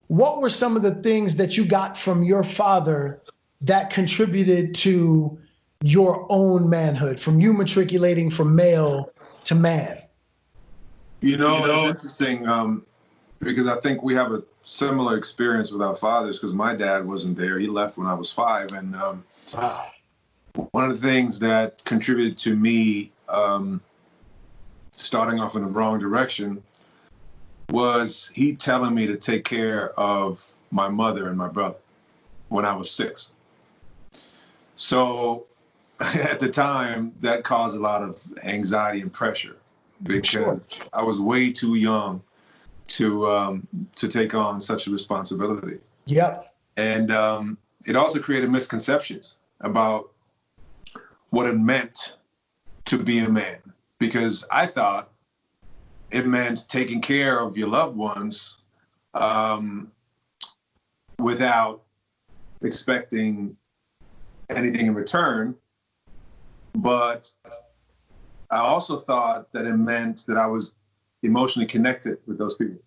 what were some of the things that you got from your father that contributed to your own manhood, from you matriculating from male to man? It's interesting because I think we have a similar experience with our fathers, because my dad wasn't there. He left when I was 5. And Wow. one of the things that contributed to me starting off in the wrong direction was he telling me to take care of my mother and my brother when I was 6. So at the time, that caused a lot of anxiety and pressure because I was way too young to take on such a responsibility. Yep. And it also created misconceptions about what it meant to be a man, because I thought it meant taking care of your loved ones without expecting anything in return. But I also thought that it meant that I was emotionally connected with those people,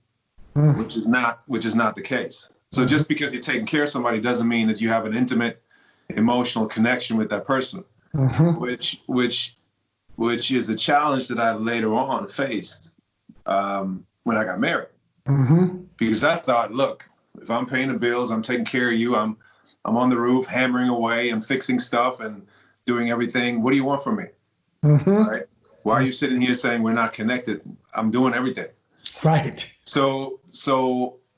which is not the case. So just because you're taking care of somebody doesn't mean that you have an intimate emotional connection with that person, which is a challenge that I later on faced when I got married. Because I thought, look, if I'm paying the bills, I'm taking care of you, I'm on the roof hammering away and fixing stuff and doing everything. What do you want from me? Right? Why are you sitting here saying we're not connected? I'm doing everything. Right. So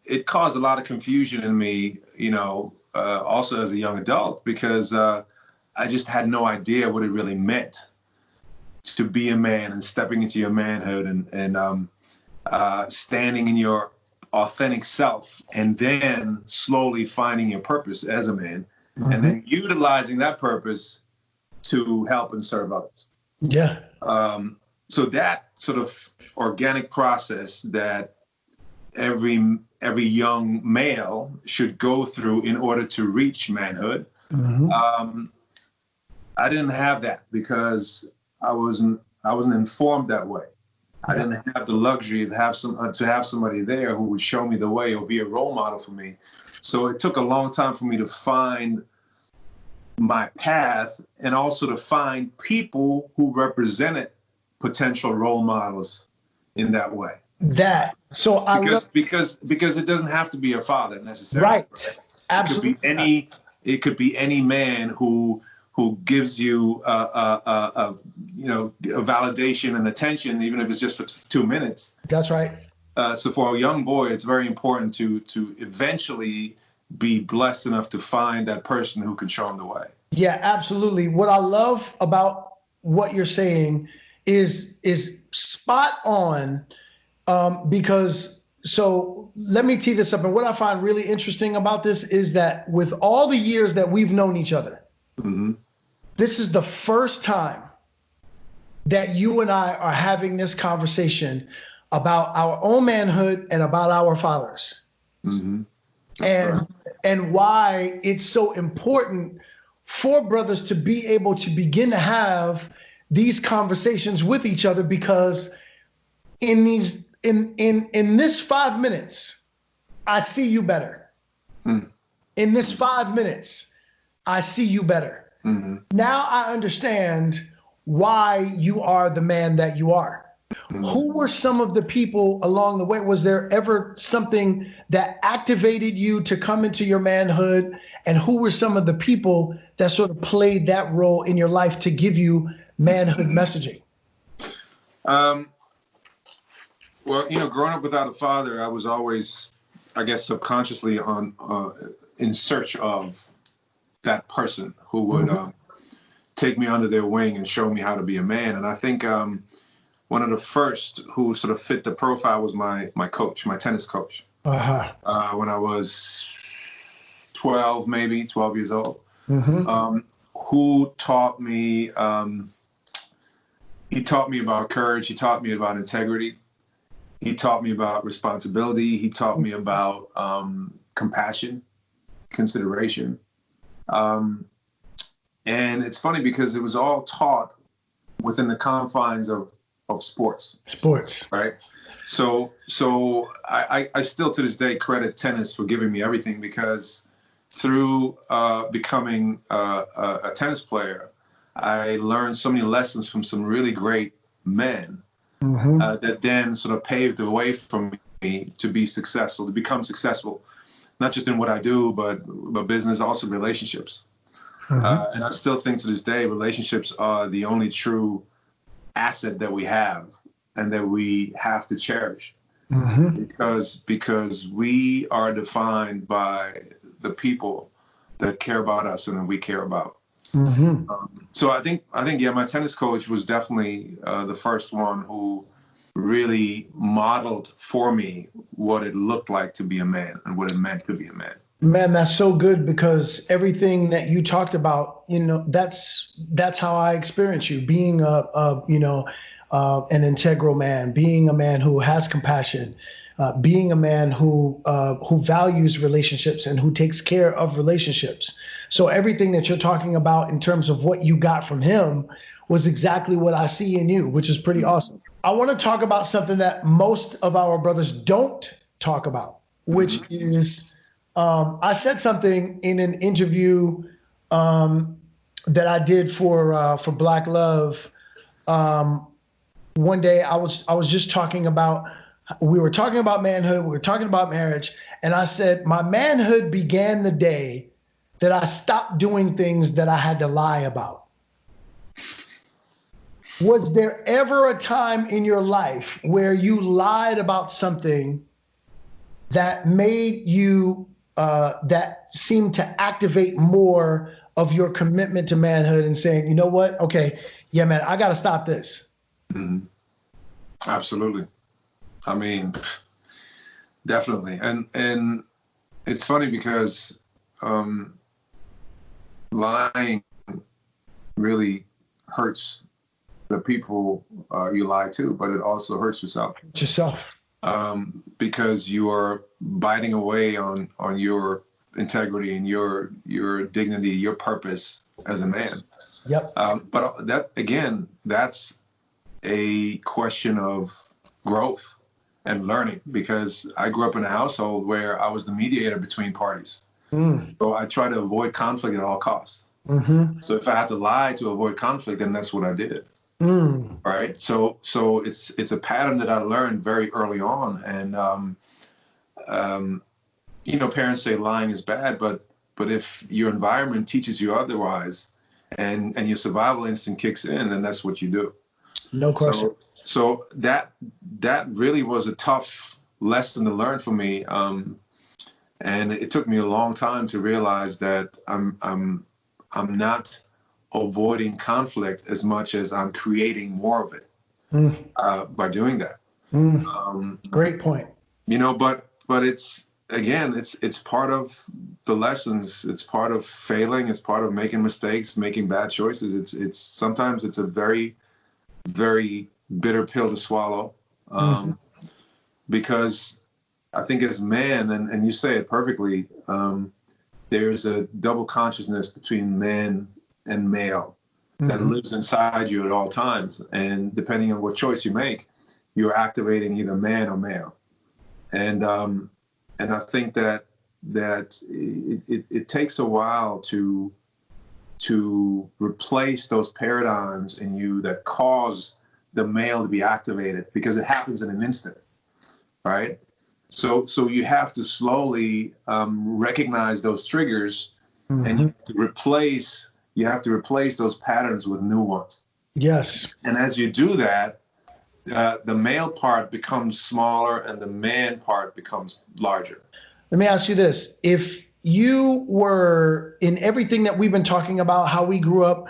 it caused a lot of confusion in me, also as a young adult, because I just had no idea what it really meant to be a man and stepping into your manhood and standing in your authentic self, and then slowly finding your purpose as a man, and then utilizing that purpose to help and serve others. Yeah. So that sort of organic process that every young male should go through in order to reach manhood, I didn't have that because I wasn't informed that way. I didn't have the luxury to have somebody there who would show me the way or be a role model for me. So it took a long time for me to find my path, and also to find people who represented potential role models in that way. Because it doesn't have to be a father necessarily. Right. Absolutely. It could be any man who gives you a validation and attention, even if it's just for 2 minutes. That's right. So for a young boy, it's very important to eventually be blessed enough to find that person who can show him the way. Yeah, absolutely. What I love about what you're saying is spot on, because so let me tee this up. And what I find really interesting about this is that with all the years that we've known each other, this is the first time that you and I are having this conversation about our own manhood and about our fathers. And why it's so important for brothers to be able to begin to have these conversations with each other, because in this 5 minutes, I see you better. In this 5 minutes, I see you better. Now I understand why you are the man that you are. Who were some of the people along the way? Was there ever something that activated you to come into your manhood? And who were some of the people that sort of played that role in your life to give you manhood messaging? Well, growing up without a father, I was always, I guess, subconsciously in search of that person who would take me under their wing and show me how to be a man. And I think one of the first who sort of fit the profile was my coach, my tennis coach. When I was 12 years old, who taught me, he taught me about courage. He taught me about integrity. He taught me about responsibility. He taught me about compassion, consideration. And it's funny because it was all taught within the confines of of sports. Sports. Right. So I still to this day credit tennis for giving me everything, because through becoming a tennis player, I learned so many lessons from some really great men that then sort of paved the way for me to be successful, to become successful, not just in what I do, but business, also relationships. And I still think to this day, relationships are the only true asset that we have and that we have to cherish, because we are defined by the people that care about us and that we care about. So I think, yeah, my tennis coach was definitely the first one who really modeled for me what it looked like to be a man and what it meant to be a man. Man, that's so good, because everything that you talked about, that's how I experience you, being an integral man, being a man who has compassion, being a man who values relationships and who takes care of relationships. So everything that you're talking about in terms of what you got from him was exactly what I see in you, which is pretty awesome. I want to talk about something that most of our brothers don't talk about, which is, I said something in an interview that I did for Black Love. One day I was just talking about, we were talking about manhood, we were talking about marriage, and I said my manhood began the day that I stopped doing things that I had to lie about. Was there ever a time in your life where you lied about something that made you, that seemed to activate more of your commitment to manhood and saying, you know what? Okay, yeah, man, I got to stop this. Absolutely. I mean, definitely. And it's funny because lying really hurts the people you lie to, but it also hurts yourself. Because you are biting away on your integrity and your dignity, your purpose as a man. Yep. But that, again, that's a question of growth and learning, because I grew up in a household where I was the mediator between parties. So I try to avoid conflict at all costs. So if I had to lie to avoid conflict, then that's what I did. Right. So it's a pattern that I learned very early on. And, parents say lying is bad, but if your environment teaches you otherwise and your survival instinct kicks in, then that's what you do. No question. So that really was a tough lesson to learn for me. And it took me a long time to realize that I'm not avoiding conflict as much as I'm creating more of it by doing that. Great point. But it's, again, it's part of the lessons. It's part of failing. It's part of making mistakes, making bad choices. It's sometimes it's a very, very bitter pill to swallow, because I think as man, and you say it perfectly, there's a double consciousness between man and male that lives inside you at all times. And depending on what choice you make, you're activating either man or male. And I think that it takes a while to replace those paradigms in you that cause the male to be activated, because it happens in an instant, right? So you have to slowly recognize those triggers, and you have to replace those patterns with new ones. Yes. And as you do that, the male part becomes smaller and the man part becomes larger. Let me ask you this. If you were, in everything that we've been talking about, how we grew up,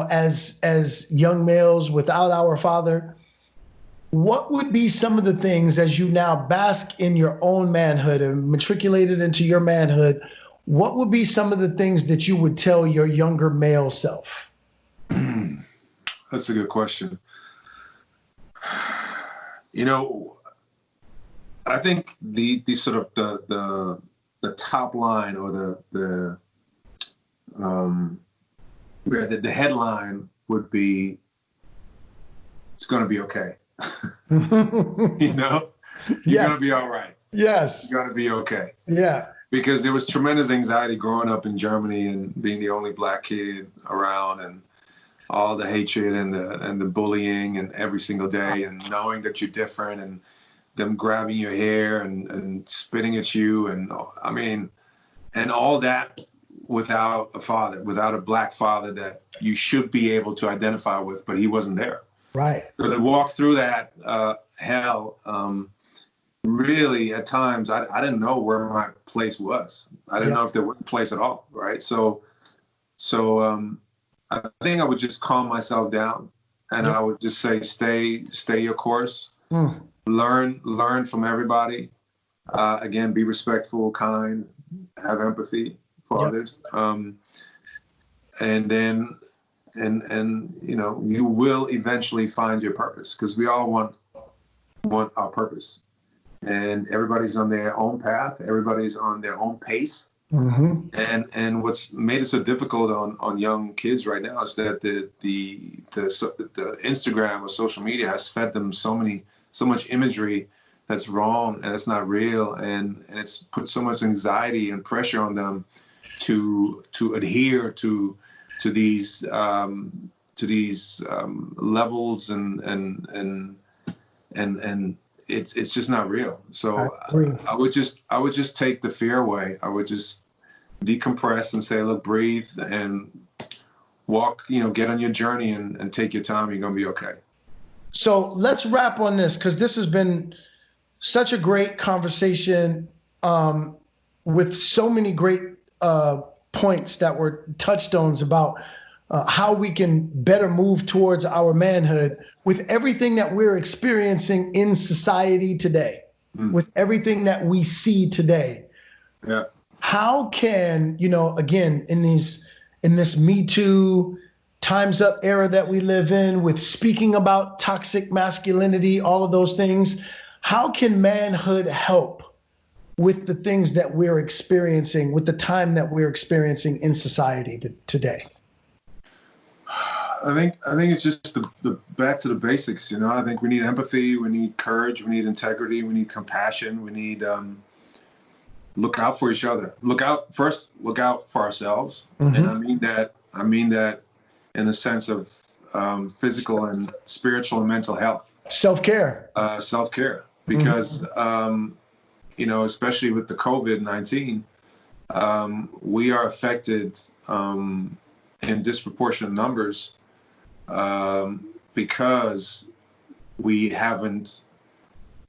as young males without our father, what would be some of the things, as you now bask in your own manhood and matriculated into your manhood, what would be some of the things that you would tell your younger male self? That's a good question. I think the sort of the top line, or the headline would be, it's going to be okay. You know, you're going to be all right. Yes. You're going to be okay. Yeah. Because there was tremendous anxiety growing up in Germany and being the only black kid around, and all the hatred and the bullying and every single day, and knowing that you're different, and them grabbing your hair and spitting at you. And I mean, and all that without a father, without a black father that you should be able to identify with, but he wasn't there. Right. So to walk through that hell, really at times I didn't know where my place was. I didn't know if there was a place at all. Right. So I think I would just calm myself down, and I would just say, stay your course, learn from everybody. Again, be respectful, kind, have empathy for others. And then, you know, you will eventually find your purpose, because we all want our purpose, and everybody's on their own path. Everybody's on their own pace. Mm-hmm. And what's made it so difficult on young kids right now is that the Instagram or social media has fed them so much imagery that's wrong and it's not real, and it's put so much anxiety and pressure on them to adhere to these levels and it's just not real. So I would just take the fear away. I would just decompress and say, look, breathe and walk, you know, get on your journey and take your time. You're going to be okay. So let's wrap on this, because this has been such a great conversation with so many great points that were touchstones about how we can better move towards our manhood with everything that we're experiencing in society today, with everything that we see today. Yeah. How can, you know, again, in this Me Too, Time's Up era that we live in, with speaking about toxic masculinity, all of those things, how can manhood help with the things that we're experiencing, with the time that we're experiencing in society today? I think it's just the back to the basics. You know, I think we need empathy, we need courage, we need integrity, we need compassion, we need look out for each other. Look out for ourselves, and I mean that in the sense of physical and spiritual and mental health. Self-care, because you know, especially with the COVID-19, we are affected in disproportionate numbers because we haven't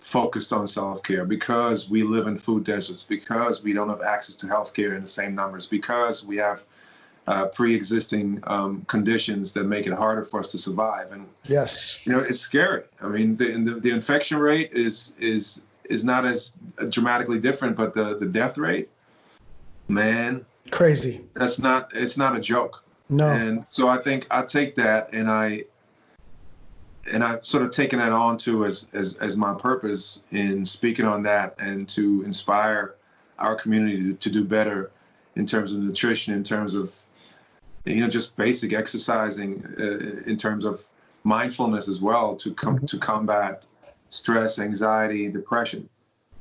focused on self-care, because we live in food deserts, because we don't have access to healthcare in the same numbers, because we have pre-existing conditions that make it harder for us to survive. And yes, you know, it's scary. I mean, the infection rate is not as dramatically different, but the death rate, man, crazy. It's not a joke. No. And so I think I take that and I've sort of taken that on too as my purpose in speaking on that, and to inspire our community to do better in terms of nutrition, in terms of, you know, just basic exercising, in terms of mindfulness as well, to combat stress, anxiety, depression.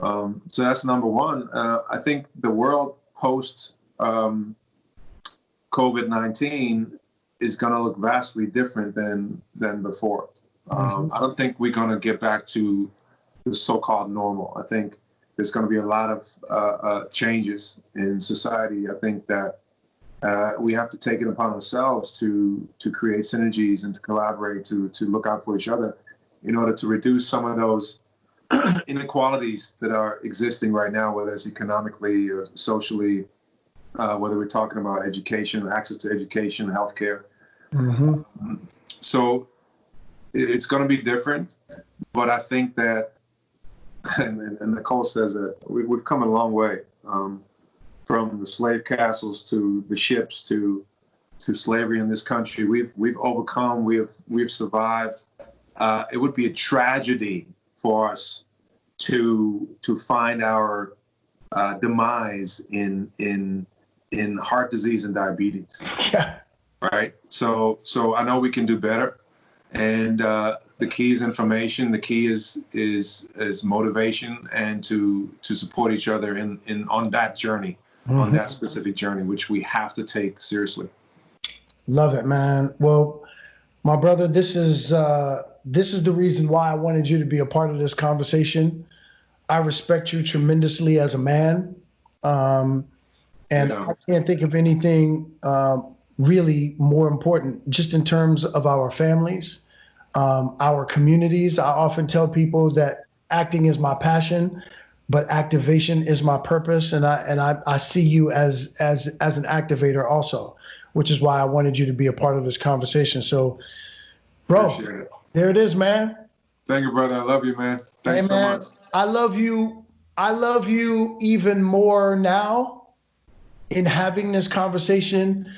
So that's number one. I think the world post COVID-19 is going to look vastly different than before. I don't think we're going to get back to the so-called normal. I think there's going to be a lot of changes in society. I think that we have to take it upon ourselves to create synergies and to collaborate, to look out for each other in order to reduce some of those inequalities that are existing right now, whether it's economically or socially, whether we're talking about education, access to education, healthcare. So it's going to be different, but I think that, and Nicole says that we've come a long way, from the slave castles to the ships to slavery in this country. We've overcome. We've survived. It would be a tragedy for us to find our demise in heart disease and diabetes. Yeah. Right. So I know we can do better, and the key is information. The key is motivation, and to support each other in on that journey, on that specific journey, which we have to take seriously. Love it, man. Well, my brother, this is the reason why I wanted you to be a part of this conversation. I respect you tremendously as a man, and I can't think of anything really more important, just in terms of our families, our communities. I often tell people that acting is my passion, but activation is my purpose, and I see you as an activator also, which is why I wanted you to be a part of this conversation. So, bro, there it is, man. Thank you, brother. I love you, man. Thanks so much. I love you. I love you even more now in having this conversation,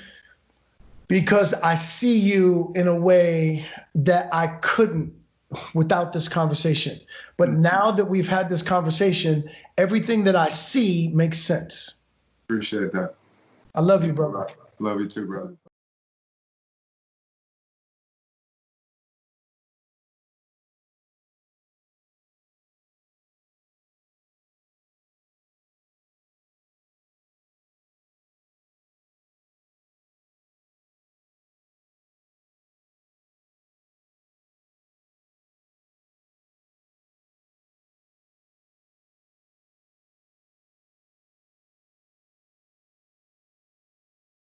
because I see you in a way that I couldn't without this conversation. But now that we've had this conversation, everything that I see makes sense. Appreciate that. I love you, brother. Love you too, brother.